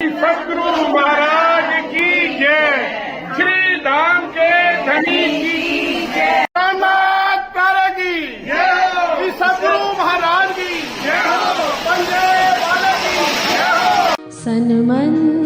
सदगुरु महाराज की जय। श्री धाम के धनी की जय। रामनाथ प्यारे की जय। श्री सदगुरु महाराज की जय। वंदे मातरम की जय। सन्मन